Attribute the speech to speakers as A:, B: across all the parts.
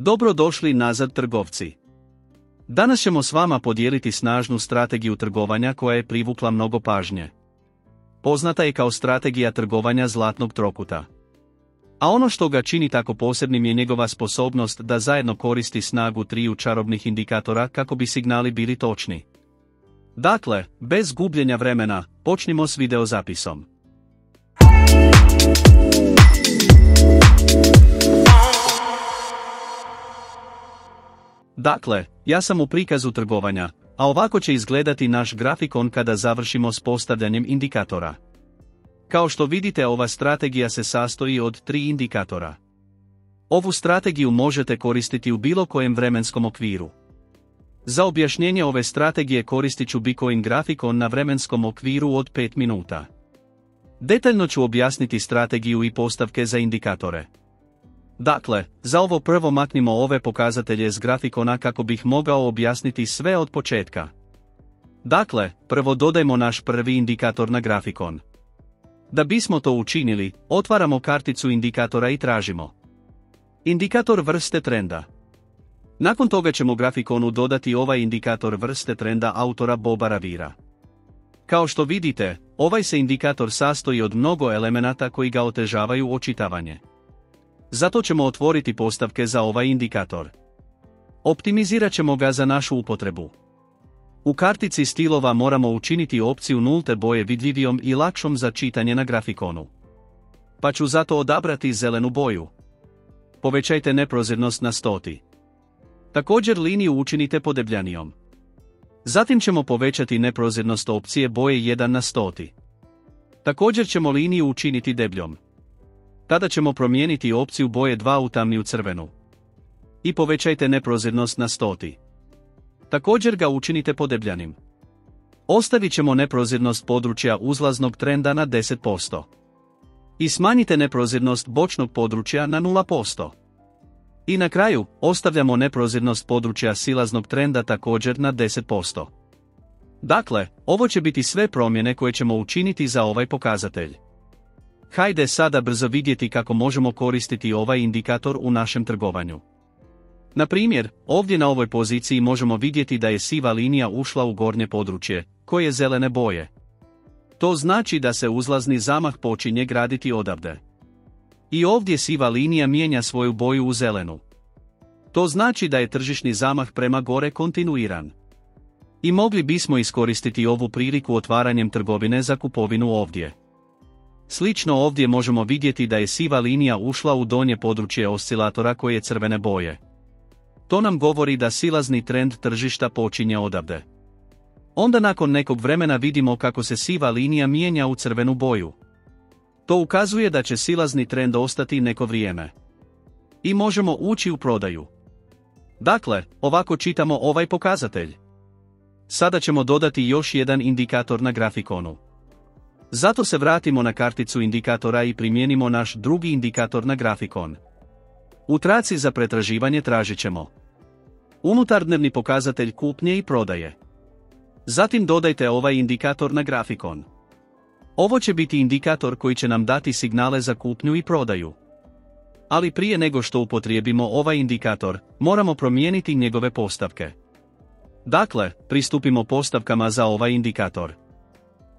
A: Dobro došli nazad trgovci. Danas ćemo s vama podijeliti snažnu strategiju trgovanja koja je privukla mnogo pažnje. Poznata je kao strategija trgovanja zlatnog trokuta. A ono što ga čini tako posebnim je njegova sposobnost da zajedno koristi snagu triju čarobnih indikatora kako bi signali bili točni. Dakle, bez gubljenja vremena, počnimo s videozapisom. Dakle, ja sam u prikazu trgovanja, a ovako će izgledati naš grafikon kada završimo s postavljanjem indikatora. Kao što vidite, ova strategija se sastoji od 3 indikatora. Ovu strategiju možete koristiti u bilo kojem vremenskom okviru. Za objašnjenje ove strategije koristit ću Bitcoin grafikon na vremenskom okviru od 5 minuta. Detaljno ću objasniti strategiju i postavke za indikatore. Dakle, za ovo prvo maknimo ove pokazatelje s grafikona kako bih mogao objasniti sve od početka. Dakle, prvo dodajmo naš prvi indikator na grafikon. Da bismo to učinili, otvaramo karticu indikatora i tražimo indikator vrste trenda. Nakon toga ćemo grafikonu dodati ovaj indikator vrste trenda autora Boba Ravira. Kao što vidite, ovaj se indikator sastoji od mnogo elemenata koji ga otežavaju očitavanje. Zato ćemo otvoriti postavke za ovaj indikator. Optimizirat ćemo ga za našu upotrebu. U kartici stilova moramo učiniti opciju nulte boje vidljivijom i lakšom za čitanje na grafikonu. Pa ću zato odabrati zelenu boju. Povećajte neprozirnost na 100. Također liniju učinite podebljanijom. Zatim ćemo povećati neprozirnost opcije boje 1 na 100. Također ćemo liniju učiniti debljom. Tada ćemo promijeniti opciju boje 2 u tamniju crvenu. I povećajte neprozirnost na 100. Također ga učinite podebljanim. Ostavit ćemo neprozirnost područja uzlaznog trenda na 10%. I smanjite neprozirnost bočnog područja na 0%. I na kraju, ostavljamo neprozirnost područja silaznog trenda također na 10%. Dakle, ovo će biti sve promjene koje ćemo učiniti za ovaj pokazatelj. Hajde sada brzo vidjeti kako možemo koristiti ovaj indikator u našem trgovanju. Na primjer, ovdje na ovoj poziciji možemo vidjeti da je siva linija ušla u gornje područje, koje je zelene boje. To znači da se uzlazni zamah počinje graditi odavde. I ovdje siva linija mijenja svoju boju u zelenu. To znači da je tržišni zamah prema gore kontinuiran. I mogli bismo iskoristiti ovu priliku otvaranjem trgovine za kupovinu ovdje. Slično ovdje možemo vidjeti da je siva linija ušla u donje područje oscilatora koje je crvene boje. To nam govori da silazni trend tržišta počinje odavde. Onda nakon nekog vremena vidimo kako se siva linija mijenja u crvenu boju. To ukazuje da će silazni trend ostati neko vrijeme. I možemo ući u prodaju. Dakle, ovako čitamo ovaj pokazatelj. Sada ćemo dodati još jedan indikator na grafikonu. Zato se vratimo na karticu indikatora i primijenimo naš drugi indikator na grafikon. U traci za pretraživanje tražit ćemo unutardnevni pokazatelj kupnje i prodaje. Zatim dodajte ovaj indikator na grafikon. Ovo će biti indikator koji će nam dati signale za kupnju i prodaju. Ali prije nego što upotrijebimo ovaj indikator, moramo promijeniti njegove postavke. Dakle, pristupimo postavkama za ovaj indikator.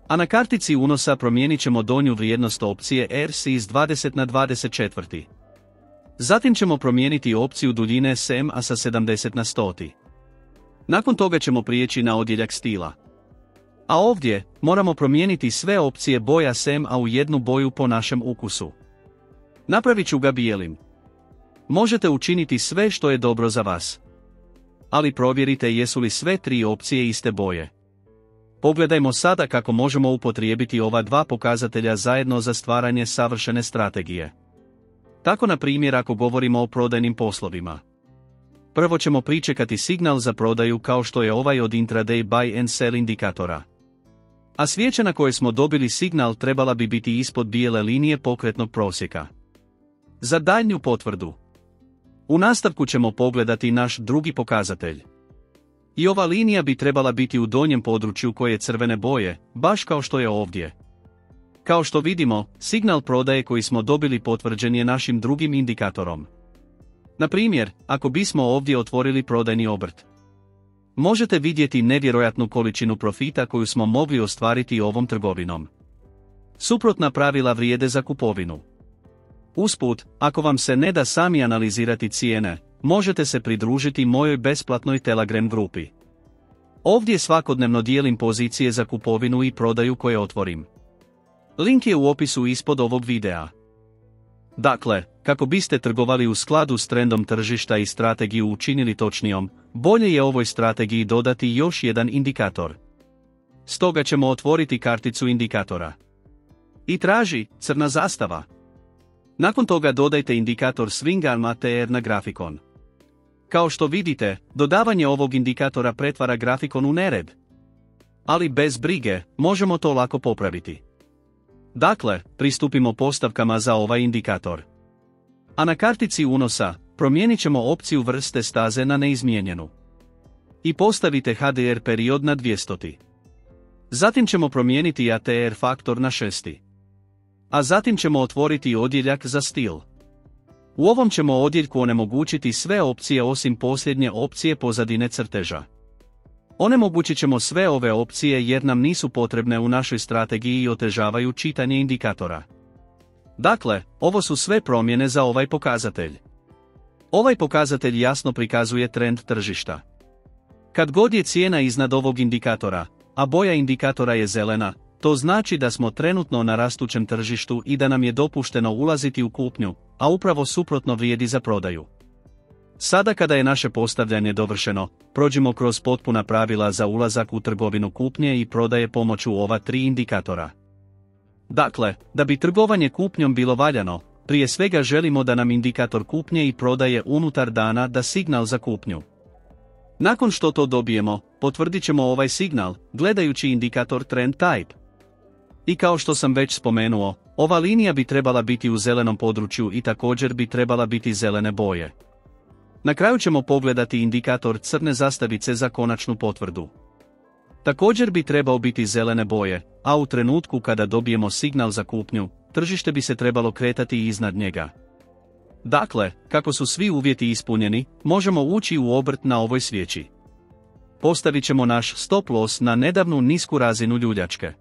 A: A na kartici unosa promijenit ćemo donju vrijednost opcije RSI iz 20 na 24. Zatim ćemo promijeniti opciju duljine SMA sa 70 na 100. Nakon toga ćemo prijeći na odjeljak stila. A ovdje, moramo promijeniti sve opcije boja SMA u jednu boju po našem ukusu. Napravit ću ga bijelim. Možete učiniti sve što je dobro za vas. Ali provjerite jesu li sve 3 opcije iste boje. Pogledajmo sada kako možemo upotrijebiti ova dva pokazatelja zajedno za stvaranje savršene strategije. Tako na primjer ako govorimo o prodajnim poslovima. Prvo ćemo pričekati signal za prodaju kao što je ovaj od intraday buy and sell indikatora. A svijeća na kojoj smo dobili signal trebala bi biti ispod bijele linije pokretnog prosjeka. Za daljnju potvrdu. U nastavku ćemo pogledati naš drugi pokazatelj. I ova linija bi trebala biti u donjem području koje je crvene boje, baš kao što je ovdje. Kao što vidimo, signal prodaje koji smo dobili potvrđen je našim drugim indikatorom. Na primjer, ako bismo ovdje otvorili prodajni obrt, možete vidjeti nevjerojatnu količinu profita koju smo mogli ostvariti ovom trgovinom. Suprotna pravila vrijede za kupovinu. Usput, ako vam se ne da sami analizirati cijene, možete se pridružiti mojoj besplatnoj Telegram grupi. Ovdje svakodnevno dijelim pozicije za kupovinu i prodaju koje otvorim. Link je u opisu ispod ovog videa. Dakle, kako biste trgovali u skladu s trendom tržišta i strategiju učinili točnijom, bolje je ovoj strategiji dodati još jedan indikator. Stoga ćemo otvoriti karticu indikatora. I traži crna zastava. Nakon toga dodajte indikator Swing Arm TR na grafikon. Kao što vidite, dodavanje ovog indikatora pretvara grafikon u nered. Ali bez brige, možemo to lako popraviti. Dakle, pristupimo postavkama za ovaj indikator. A na kartici unosa, promijenit ćemo opciju vrste staze na neizmijenjenu. I postavite HDR period na 200. Zatim ćemo promijeniti ATR faktor na 6. A zatim ćemo otvoriti odjeljak za stil. U ovom ćemo odjeljku onemogućiti sve opcije osim posljednje opcije pozadine crteža. Onemogućit ćemo sve ove opcije jer nam nisu potrebne u našoj strategiji i otežavaju čitanje indikatora. Dakle, ovo su sve promjene za ovaj pokazatelj. Ovaj pokazatelj jasno prikazuje trend tržišta. Kad god je cijena iznad ovog indikatora, a boja indikatora je zelena, to znači da smo trenutno na rastućem tržištu i da nam je dopušteno ulaziti u kupnju, a upravo suprotno vrijedi za prodaju. Sada kada je naše postavljanje dovršeno, prođimo kroz potpuna pravila za ulazak u trgovinu kupnje i prodaje pomoću ova 3 indikatora. Dakle, da bi trgovanje kupnjom bilo valjano, prije svega želimo da nam indikator kupnje i prodaje unutar dana da signal za kupnju. Nakon što to dobijemo, potvrdit ćemo ovaj signal, gledajući indikator Trend Type. I kao što sam već spomenuo, ova linija bi trebala biti u zelenom području i također bi trebala biti zelene boje. Na kraju ćemo pogledati indikator crne zastavice za konačnu potvrdu. Također bi trebao biti zelene boje, a u trenutku kada dobijemo signal za kupnju, tržište bi se trebalo kretati iznad njega. Dakle, kako su svi uvjeti ispunjeni, možemo ući u obrt na ovoj svijeći. Postavit ćemo naš stop loss na nedavnu nisku razinu ljuljačke.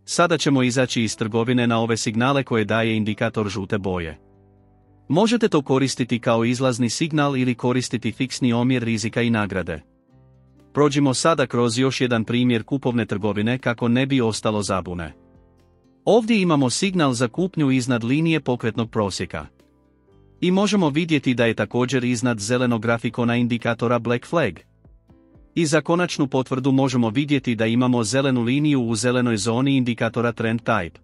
A: Sada ćemo izaći iz trgovine na ove signale koje daje indikator žute boje. Možete to koristiti kao izlazni signal ili koristiti fiksni omjer rizika i nagrade. Prođimo sada kroz još jedan primjer kupovne trgovine kako ne bi ostalo zabune. Ovdje imamo signal za kupnju iznad linije pokretnog prosjeka. I možemo vidjeti da je također iznad zelenog grafikona indikatora Black Flag. I za konačnu potvrdu možemo vidjeti da imamo zelenu liniju u zelenoj zoni indikatora Trend Type.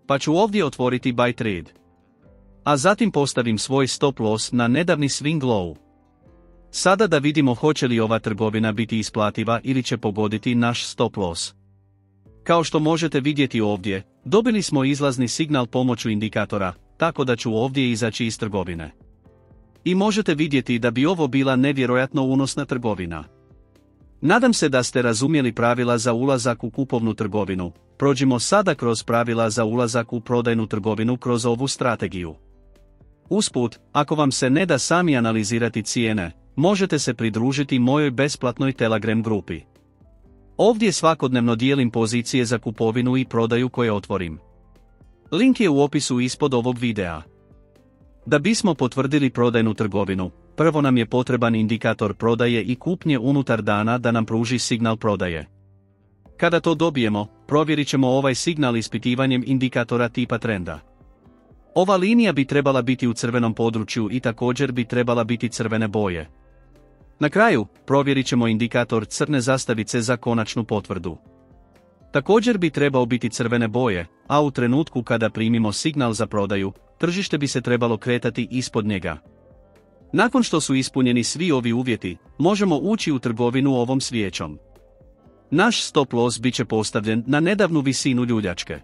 A: Pa ću ovdje otvoriti Buy Trade. A zatim postavim svoj stop loss na nedavni swing low. Sada da vidimo hoće li ova trgovina biti isplativa ili će pogoditi naš stop loss. Kao što možete vidjeti ovdje, dobili smo izlazni signal pomoću indikatora, tako da ću ovdje izaći iz trgovine. I možete vidjeti da bi ovo bila nevjerojatno unosna trgovina. Nadam se da ste razumjeli pravila za ulazak u kupovnu trgovinu. Prođimo sada kroz pravila za ulazak u prodajnu trgovinu kroz ovu strategiju. Usput, ako vam se ne da sami analizirati cijene, možete se pridružiti mojoj besplatnoj Telegram grupi. Ovdje svakodnevno dijelim pozicije za kupovinu i prodaju koje otvorim. Link je u opisu ispod ovog videa. Da bismo potvrdili prodajnu trgovinu, prvo nam je potreban indikator prodaje i kupnje unutar dana da nam pruži signal prodaje. Kada to dobijemo, provjerit ćemo ovaj signal ispitivanjem indikatora tipa trenda. Ova linija bi trebala biti u crvenom području i također bi trebala biti crvene boje. Na kraju, provjerit ćemo indikator crne zastavice za konačnu potvrdu. Također bi trebao biti crvene boje, a u trenutku kada primimo signal za prodaju, tržište bi se trebalo kretati ispod njega. Nakon što su ispunjeni svi ovi uvjeti, možemo ući u trgovinu ovom svijećom. Naš stop loss bit će postavljen na nedavnu visinu ljuljačke.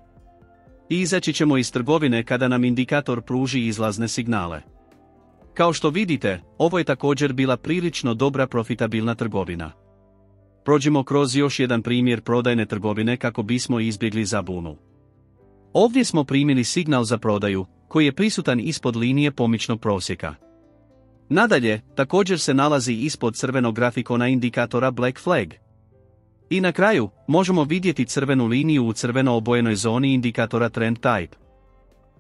A: I izaći ćemo iz trgovine kada nam indikator pruži izlazne signale. Kao što vidite, ovo je također bila prilično dobra profitabilna trgovina. Prođimo kroz još jedan primjer prodajne trgovine kako bismo izbjegli zabunu. Ovdje smo primili signal za prodaju, koji je prisutan ispod linije pomičnog prosjeka. Nadalje, također se nalazi ispod crvenog grafikona indikatora Black Flag. I na kraju, možemo vidjeti crvenu liniju u crveno obojenoj zoni indikatora Trend Type.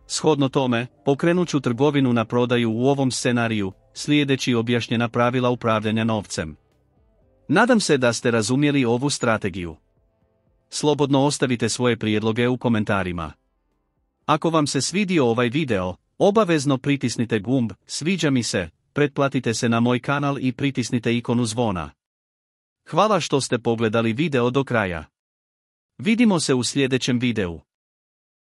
A: Shodno tome, pokrenut ću trgovinu na prodaju u ovom scenariju, slijedeći objašnjena pravila upravljanja novcem. Nadam se da ste razumjeli ovu strategiju. Slobodno ostavite svoje prijedloge u komentarima. Ako vam se svidio ovaj video, obavezno pritisnite gumb sviđa mi se, pretplatite se na moj kanal i pritisnite ikonu zvona. Hvala što ste pogledali video do kraja. Vidimo se u sljedećem videu.